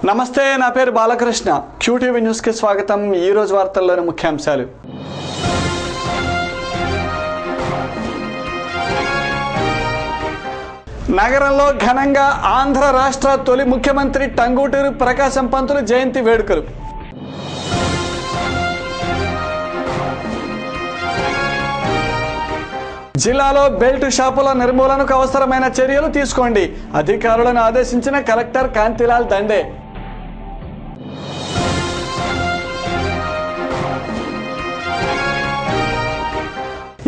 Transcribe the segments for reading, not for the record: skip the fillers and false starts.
నమస్తే, నా పేరు బాలకృష్ణ. క్యూటీవీ న్యూస్ కి స్వాగతం. ఈ రోజు వార్తల్లోని ముఖ్యాంశాలు. నగరంలో ఘనంగా ఆంధ్ర రాష్ట్ర తొలి ముఖ్యమంత్రి టంగుటూరి ప్రకాశం పంతులు జయంతి వేడుకలు. జిల్లాలో బెల్ట్ షాపుల నిర్మూలనకు అవసరమైన చర్యలు తీసుకోండి, అధికారులను ఆదేశించిన కలెక్టర్ కాంతిలాల్ దండే.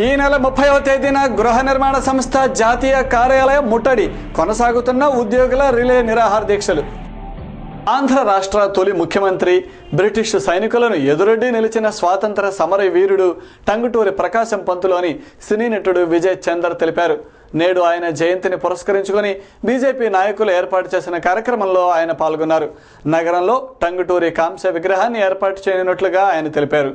ఈ నెల 30వ తేదీన గృహ నిర్మాణ సంస్థ జాతీయ కార్యాలయం ముట్టడి, కొనసాగుతున్న ఉద్యోగుల రిలే నిరాహార దీక్షలు. ఆంధ్ర రాష్ట్ర తొలి ముఖ్యమంత్రి, బ్రిటిష్ సైనికులను ఎదురొడ్డి నిలిచిన స్వాతంత్ర సమర వీరుడు టంగుటూరి ప్రకాశం పంతులు అని సినీ నటుడు విజయ్ చందర్ తెలిపారు. నేడు ఆయన జయంతిని పురస్కరించుకొని బీజేపీ నాయకులు ఏర్పాటు చేసిన కార్యక్రమంలో ఆయన పాల్గొన్నారు. నగరంలో టంగుటూరి కాంస్య విగ్రహాన్ని ఏర్పాటు చేయనున్నట్లుగా ఆయన తెలిపారు.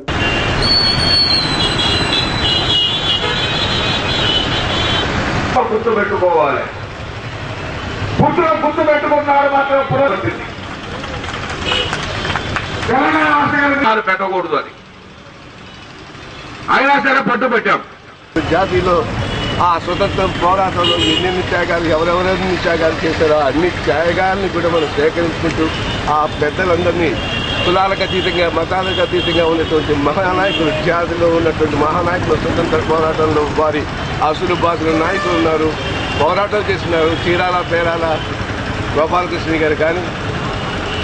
గుర్తుపెట్టుకోవాలి, గుర్తుపెట్టుకున్నాడు మాత్రం పురోగతి తెలంగాణ పెట్టకూడదు అని అయినా సరే పట్టు పెట్టాం. జాతిలో ఆ స్వతంత్ర పోరాటంలో ఎన్నెన్ని త్యాగాలు ఎవరెవరెన్ని త్యాగాలు చేశారో అన్ని త్యాగాలను కూడా మనం సేకరించుకుంటూ ఆ పెద్దలందరినీ కులాలకు అతీతంగా మతాలకు అతీతంగా ఉన్నటువంటి మహానాయకులు, జాతిలో ఉన్నటువంటి మహానాయకులు, స్వతంత్ర పోరాటంలో వారి అసులు బాసులు నాయకులు ఉన్నారు, పోరాటం చేస్తున్నారు. చీరాల పేరాల గోపాలకృష్ణ గారు కానీ,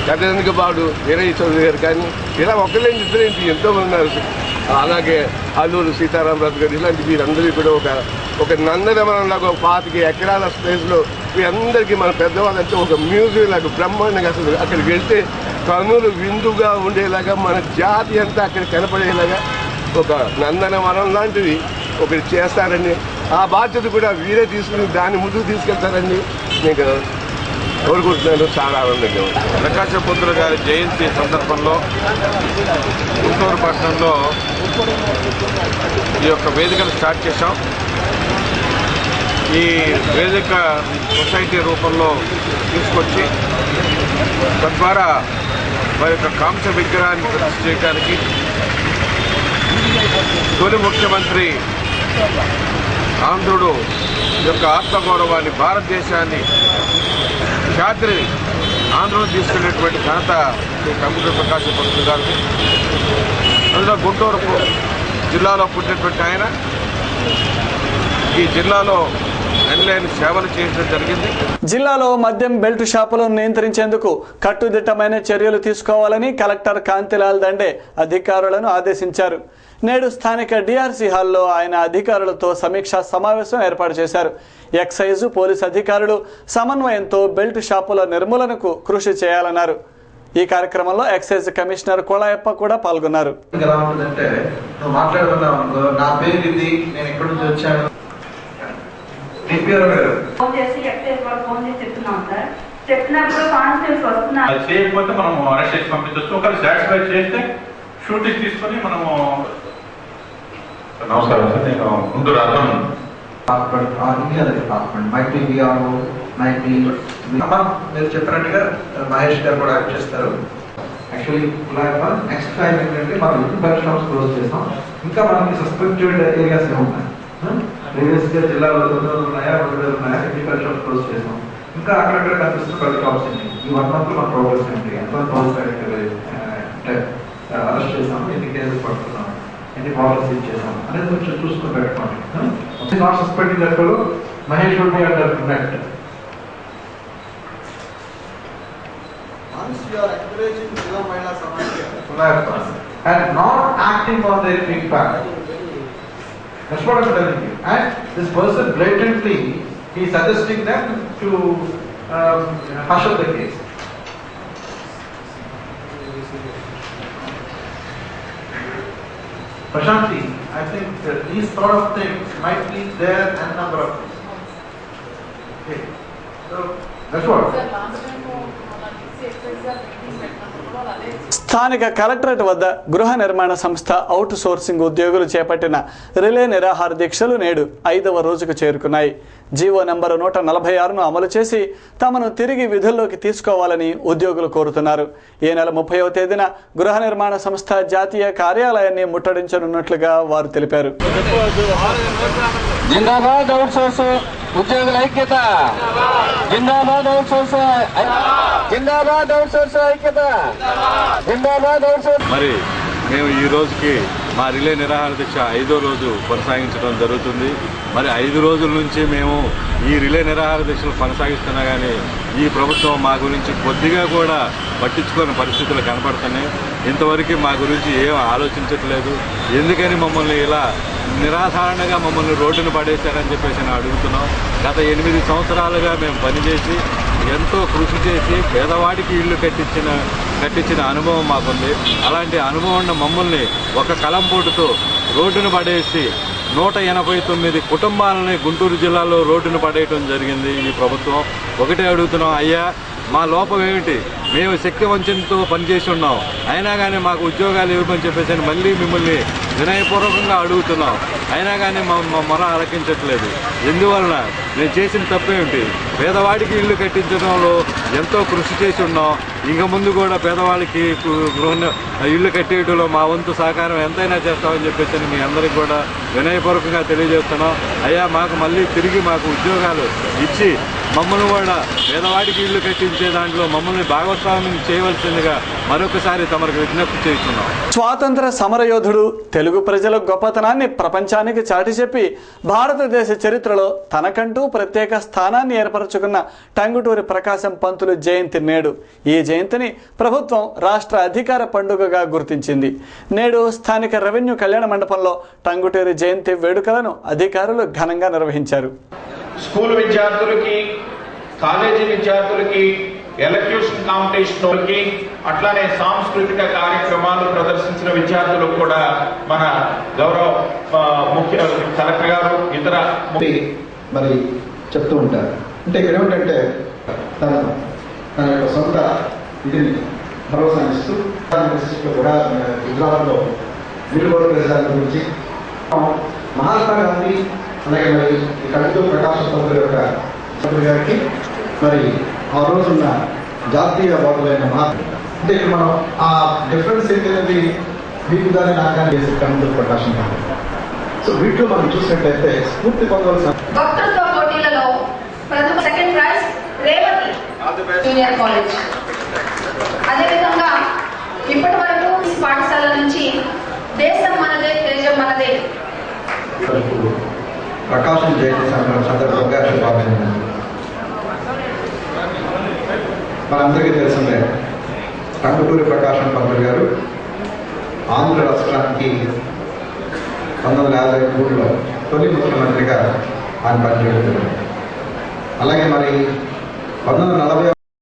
కథనికబాడు వీరయ్య చౌదరి గారు కానీ, ఇలా ఒకళ్ళేంటి ఇద్దరేంటి ఎంతోమంది ఉన్నారు. అలాగే అల్లూరు సీతారామరాజు గారు, ఇలాంటి వీరందరికీ కూడా ఒక నందనవనంలాగా 25 ఎకరాల స్పేస్లో వీరందరికీ మన పెద్దవాళ్ళంటే ఒక మ్యూజియం లాగా బ్రహ్మాండంగా అసలు అక్కడికి వెళ్తే కనులు విందుగా ఉండేలాగా మన జాతి అంతా అక్కడ కనపడేలాగా ఒక నందనవనం లాంటిది ఒకటి చేస్తారండి. ఆ బాధ్యత కూడా వీరే తీసుకుని దాన్ని ముందుకు తీసుకెళ్తారండి మీకు కోరుకుంటున్నాను. చాలా ఆనందంగా ఉంది. ప్రకాశం పంతులు గారి జయంతి సందర్భంలో గుంటూరు పట్టణంలో ఈ యొక్క వేదికను స్టార్ట్ చేశాం. ఈ వేదిక సొసైటీ రూపంలో తీసుకొచ్చి తద్వారా వారి యొక్క కాంస్య విగ్రహాన్ని ప్రతిష్ఠ చేయడానికి తొలి ముఖ్యమంత్రి ఆంధ్రుడు యొక్క ఆత్మగౌరవాన్ని, భారతదేశాన్ని, ఖ్యాతిని ఆంధ్రలో తీసుకెళ్లేటువంటి ఘనత టంగుటూరి ప్రకాశం పంతులు గారికి. అందులో గుంటూరు జిల్లాలో పుట్టినటువంటి ఆయన ఈ జిల్లాలో ఎన్నెన్ని సేవలు చేయడం జరిగింది. జిల్లాలో మద్యం బెల్ట్ షాపులను నియంత్రించేందుకు కట్టుదిట్టమైన చర్యలు తీసుకోవాలని కలెక్టర్ కాంతిలాల్ దండే అధికారులను ఆదేశించారు. నేడు స్థానిక డిఆర్సీ హాల్లో ఆయన అధికారులతో సమీక్షా సమావేశం ఏర్పాటు చేశారు. ఎక్సైజ్, పోలీస్ అధికారులు సమన్వయంతో బెల్ట్ షాపుల నిర్మూలనకు కృషి చేయాలన్నారు. ఈ కార్యక్రమంలో ఎక్సైజ్ కమిషనర్ కొళాయప్ప కూడా పాల్గొన్నారు. ఎలా ఉంటుందంటే, నువ్వు మాట్లాడుతున్నావు, నా పేరు ఇది, నేను ఎక్కడి నుంచి వచ్చాను, నీ పేరు చేయకపోతే మనం అరెస్ట్ చేసి పంపించవచ్చు. ఒకరు సాటిస్ఫై చేస్తే షూటింగ్ తీసుకొని మనము. నమస్కారం సార్, నేను గుంటూరు అర్థం మీరు చెప్పినట్టుగా మహేష్ గారు కూడా యాక్ట్ చేస్తారు. యాక్చువల్లీ నెక్స్ట్ టైం ఏంటంటే మనం బెల్ట్ షాప్స్ క్లోజ్ చేస్తాం. ఇంకా మనకి సస్పెక్టెడ్ ఏరియాస్ ఉన్నాయి. ప్రీవియస్ గా జిల్లాలో 900 ఉన్నాయా, 200 ఉన్నాయా, బెల్ట్ షాప్స్ క్లోజ్ చేస్తాం. ఇంకా అక్కడక్కడ కనిపిస్తున్న బెల్ట్ షాప్స్ ఉన్నాయి. ఈ 1 month లో మన ప్రోగ్రెస్ ఏంటి, ఎంత అరెస్ట్ చేసాము, ఎన్ని కేసులు పడుతున్నాం, ఎన్ని పాలసీ చేసాం అనేది కొంచెం చూసుకుని పెట్టుకోండి. Not suspecting that fellow Mahesh would be under connect. Once you are encouraging Jilla Mahila Samadhya and not acting on their feedback, that's what I'm telling you. And this person blatantly he is suggesting them to hush up the case. Prashanti, I think that these sort of things might be there and number of things. Okay. So that's what. Sir, last time, exercise are meeting స్థానిక collectorate వద్ద గృహ నిర్మాణ సంస్థ out sourcing ఉద్యోగులు చేపట్టిన relay నిరాహార దీక్షలు నేడు 5వ రోజుకు చేరుకున్నాయి. జీవో నంబరు 146ను అమలు చేసి తమను తిరిగి విధుల్లోకి తీసుకోవాలని ఉద్యోగులు కోరుతున్నారు. ఈ నెల 30వ తేదీన గృహ నిర్మాణ సంస్థ జాతీయ కార్యాలయాన్ని ముట్టడించనున్నట్లుగా వారు తెలిపారు. ఉద్యోగుల ఐక్యత, జిందాబాద్ అవుట్ సోర్స్, జిందాబాద్ అవుట్ సోర్స్ ఐక్యత, జిందాబాద్ అవుట్ సోర్స్. మరి మేము ఈ రోజుకి మా రిలే నిరాహార దీక్ష 5వ రోజు కొనసాగించడం జరుగుతుంది. మరి 5 రోజుల నుంచి మేము ఈ రిలే నిరాహార దీక్షలు కొనసాగిస్తున్నా కానీ ఈ ప్రభుత్వం మా గురించి కొద్దిగా కూడా పట్టించుకునే పరిస్థితులు కనపడుతున్నాయి. ఇంతవరకు మా గురించి ఏం ఆలోచించట్లేదు. ఎందుకని మమ్మల్ని ఇలా నిరాధారణగా మమ్మల్ని రోడ్డును పడేశారని చెప్పేసి నేను అడుగుతున్నాం. గత 8 సంవత్సరాలుగా మేము పనిచేసి ఎంతో కృషి చేసి పేదవాడికి ఇల్లు కట్టించిన అనుభవం మాకుంది. అలాంటి అనుభవం ఉన్న మమ్మల్ని ఒక కలంపోటుతో రోడ్డును పడేసి 189 కుటుంబాలని గుంటూరు జిల్లాలో రోడ్డును పడేయటం జరిగింది ఈ ప్రభుత్వం. ఒకటే అడుగుతున్నాం, అయ్యా మా లోపం ఏమిటి? మేము శక్తి వంచనతో పనిచేసి ఉన్నాం, అయినా కానీ మాకు ఉద్యోగాలు ఇవ్వమని చెప్పేసి మళ్ళీ మిమ్మల్ని వినయపూర్వకంగా అడుగుతున్నాం. అయినా కానీ మా మొర ఆలకించట్లేదు. ఎందువలన నేను చేసిన తప్పేమిటి? పేదవాడికి ఇల్లు కట్టించడంలో ఎంతో కృషి చేసి ఉన్నాం. ఇంకా ముందు కూడా పేదవాళ్ళకి ఇల్లు కట్టేయడంలో మా వంతు సహకారం ఎంతైనా చేస్తామని చెప్పేసి మీ అందరికీ కూడా వినయపూర్వకంగా తెలియజేస్తున్నాం. అయ్యా మాకు మళ్ళీ తిరిగి మాకు ఉద్యోగాలు ఇచ్చి మమ్మల్ని కూడా పేదవాడికి ఇల్లు కట్టించే దాంట్లో మమ్మల్ని భాగస్వామ్యం చేయవలసిందిగా మరొకసారి తమకు విజ్ఞప్తి చేస్తున్నాం. స్వాతంత్ర సమరయోధుడు, తెలుగు ప్రజల గొప్పతనాన్ని ప్రపంచానికి చాటి చెప్పి భారతదేశ చరిత్రలో తనకంటూ ప్రత్యేక స్థానాన్ని ఏర్పరచుకున్న టంగుటూరి ప్రకాశం పంతులు జయంతి నేడు. ఈ జయంతిని ప్రభుత్వం రాష్ట్ర అధికార పండుగగా గుర్తించింది. నేడు స్థానిక రెవెన్యూ కళ్యాణ మండపంలో టంగుటూరి జయంతి వేడుకలను అధికారులు ఘనంగా నిర్వహించారు. స్కూల్ విద్యార్థులకి, కాలేజీ విద్యార్థులకి, ఎలక్యూషన్ కాంపిటీషన్లకి, అట్లానే సాంస్కృతిక కార్యక్రమాలు ప్రదర్శించిన విద్యార్థులకు కూడా మన గౌరవ ముఖ్య కలెక్టర్ గారు ఇతర మరి చెప్తూ ఉంటారు. అంటే ఇక్కడ ఏమిటంటే తన యొక్క సొంత ఇదిని భరోసా ఇస్తూ కూడా గుజరాత్లో నిలువడు ప్రజల గురించి మహాత్మా గాంధీ అలాగే మరి టంగుటూరి ప్రకాశం పంతులు యొక్క గారికి మరి ఆ రోజున్న జాతీయవాదులైన అంటే ఇక్కడ మనం ఆ డిఫరెన్స్ ఏంటనేది మీకు కానీ నాకు కానీ చేసే టంగుటూరి ప్రకాశం పంతులు. సో వీటిలో మనం చూసినట్లయితే స్ఫూర్తి పొందవలసిన వక్తృత్వ పోటీలలో ప్రథమ second prize Revathi junior college. అదేవిధంగా ఇప్పటి వరకు పాఠశాల నుంచి దేశం మనదే తేజం మనదే ప్రకాశం జయంతి సందర్భంగా శుభాకాంక్షలు. మనందరికీ తెలిసిందే టంగుటూరి ప్రకాశం పంతులు గారు ఆంధ్ర రాష్ట్రానికి 1953లో తొలి ముఖ్యమంత్రిగా ఆయన పనిచేయడం. అలాగే మరి 1940